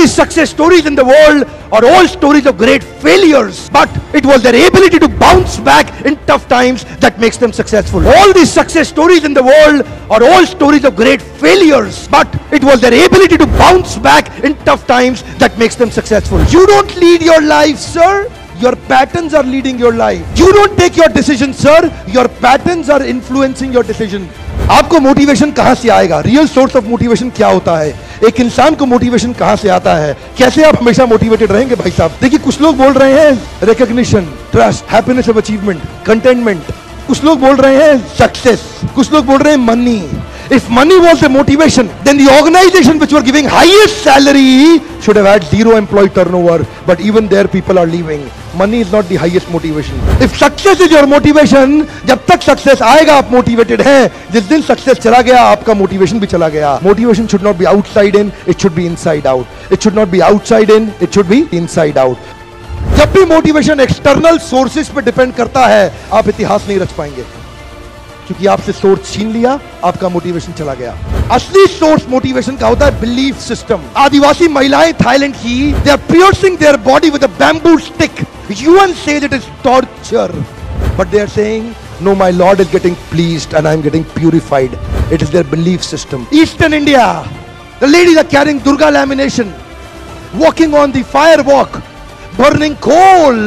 the success stories in the world are all stories of great failures, but it was their ability to bounce back in tough times that makes them successful. All the success stories in the world are all stories of great failures, but it was their ability to bounce back in tough times that makes them successful. You don't lead your life, sir. Your patterns are leading your life. You don't take your decision, sir. Your patterns are influencing your decision. आपको motivation कहां से आएगा? Real source of motivation क्या होता है? एक इंसान को मोटिवेशन कहां से आता है? कैसे आप हमेशा मोटिवेटेड रहेंगे भाई साहब? देखिए, कुछ लोग बोल रहे हैं recognition, trust, happiness of achievement, containment. कुछ लोग बोल रहे हैं सक्सेस, कुछ लोग बोल रहे हैं money. If money was the motivation, then the organization which were giving highest salary should have had zero employee turnover, but even there people are leaving. Money is not the highest motivation. If success is your motivation, जब तक success आएगा आप motivated हैं, जिस दिन success चला गया आपका motivation भी चला गया. Motivation should not be outside in, it should be inside out. It should not be outside in, it should be inside out. जब भी मोटिवेशन एक्सटर्नल सोर्सेस पे डिपेंड करता है, आप इतिहास नहीं रच पाएंगे, क्योंकि आपसे सोर्स छीन लिया, आपका मोटिवेशन चला गया. असली सोर्स मोटिवेशन का होता है बिलीफ सिस्टम. आदिवासी महिलाएं थाईलैंड की, they are piercing their body with a bamboo stick. UN says it is torture, but they are saying no, my Lord is getting pleased and I am getting purified. It is their belief system. Eastern India, the ladies are carrying Durga lamination, walking on the fire walk, burning coal.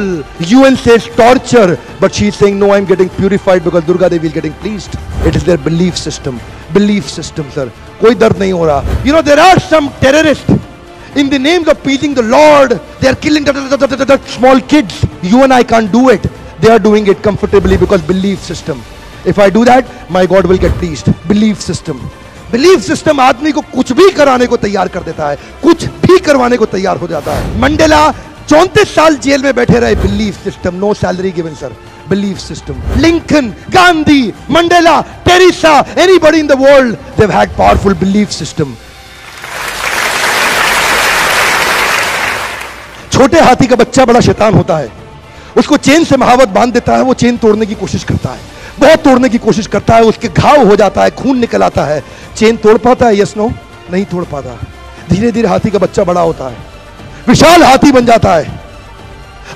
UN says torture, but she is saying no, I am getting purified because Durga Devi is getting pleased. It is their belief system. Belief system, sir. कोई दर्द नहीं हो रहा. You know, there are some terrorists in the names of pleasing the Lord. They are killing the small kids. You and I can't do it. They are doing it comfortably because belief system. If I do that, my God will get pleased. Belief system. Belief system आदमी को कुछ भी कराने को तैयार कर देता है, कुछ भी करवाने को तैयार हो जाता है. मंडेला 34 साल जेल में बैठे रहे. Belief system. No salary given, sir. Belief system. Lincoln, Gandhi, Mandela, Teresa, anybody in the world, they've had powerful belief system. छोटे हाथी का बच्चा बड़ा शैतान होता है. उसको चेन से महावत बांध देता है, वो चेन तोड़ने की कोशिश करता है, बहुत तोड़ने की कोशिश करता है, उसके घाव हो जाता है, खून निकल आता है. चेन तोड़ पाता है? यस नो, नहीं तोड़ पाता. धीरे धीरे हाथी का बच्चा बड़ा होता है, विशाल हाथी बन जाता है.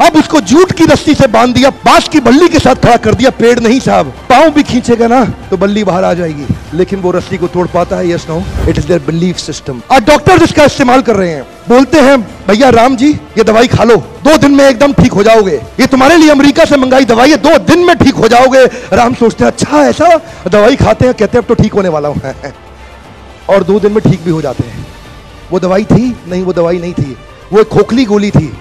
अब उसको जूट की रस्सी से बांध दिया, बांस की बल्ली के साथ खड़ा कर दिया. पेड़ नहीं साहब, पांव भी खींचेगा ना तो बल्ली बाहर आ जाएगी, लेकिन वो रस्सी को तोड़ पाता है? Yes no. It is their belief system. और डॉक्टर इसका इस्तेमाल कर रहे हैं, बोलते हैं भैया राम जी ये दवाई खा लो, 2 दिन में एकदम ठीक हो जाओगे. ये तुम्हारे लिए अमेरिका से मंगाई दवाई है, 2 दिन में ठीक हो जाओगे. राम सोचते हैं अच्छा ऐसा, दवाई खाते हैं, कहते हैं अब तो ठीक होने वाला हूं और 2 दिन में ठीक भी हो जाते हैं. वो दवाई थी? नहीं, वो दवाई नहीं थी, वो एक खोखली गोली थी.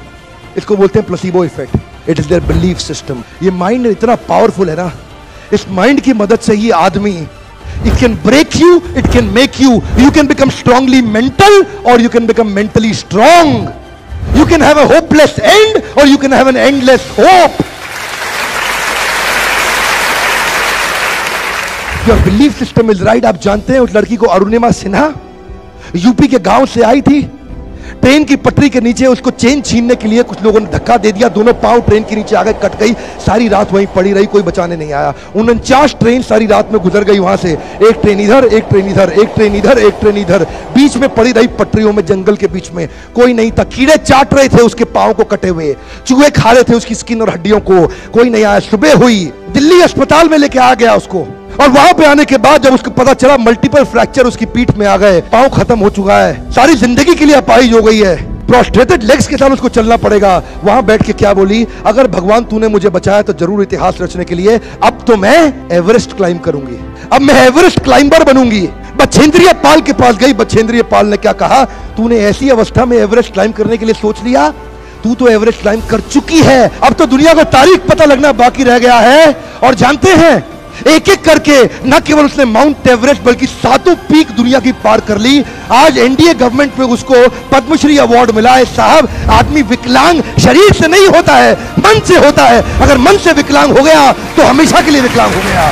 इसको बोलते हैं placebo effect. It is their belief system. ये माइंड इतना पावरफुल है ना, इस माइंड की मदद से ही आदमी, it can break you, it can make you. You can become strongly mental or you can become mentally strong. You can have a hopeless end or you can have an endless hope. Your belief system is right. आप जानते हैं उस लड़की को, Arunima Sinha, UP के गांव से आई थी. ट्रेन की पटरी के नीचे उसको चेन छीनने के लिए कुछ लोगों ने धक्का दे दिया, दोनों पांव ट्रेन के नीचे आ गए, कट गई. सारी रात वहीं पड़ी रही, कोई बचाने नहीं आया. 49 ट्रेन सारी रात में गुजर गई वहां से. एक ट्रेन इधर, एक ट्रेन इधर, एक ट्रेन इधर, एक ट्रेन इधर, बीच में पड़ी रही पटरियों में, जंगल के बीच में. कोई नहीं था. कीड़े चाट रहे थे उसके पांव को कटे हुए, चूहे खा रहे थे उसकी स्किन और हड्डियों को. कोई नहीं आया. सुबह हुई, दिल्ली अस्पताल में लेके आ गया उसको, और वहां पे आने के बाद जब उसको पता चला मल्टीपल फ्रैक्चर उसकी पीठ में आ गए, पांव खत्म हो चुका है, सारी जिंदगी के लिए अपाहिज हो गई है, प्रोस्ट्रेटेड लेग्स के साथ उसको चलना पड़ेगा. वहां बैठ के क्या बोली? अगर भगवान तूने मुझे बचाया तो जरूर इतिहास रचने के लिए अब तो मैं एवरेस्ट क्लाइंब करूंगी, अब मैं एवरेस्ट क्लाइंबर बनूंगी. बछेंद्रिय पाल के पास गई. बछेंद्रिय पाल ने क्या कहा? तूने ऐसी अवस्था में एवरेस्ट क्लाइंब करने के लिए सोच लिया? तू तो एवरेस्ट क्लाइंब कर चुकी है, अब तो दुनिया को तारीख पता लगना बाकी रह गया है. और जानते हैं, एक एक करके न केवल उसने माउंट एवरेस्ट बल्कि 7 पीक दुनिया की पार कर ली. आज एनडीए गवर्नमेंट में उसको पद्मश्री अवार्ड मिला है. साहब, आदमी विकलांग शरीर से नहीं होता है, मन से होता है. अगर मन से विकलांग हो गया तो हमेशा के लिए विकलांग हो गया.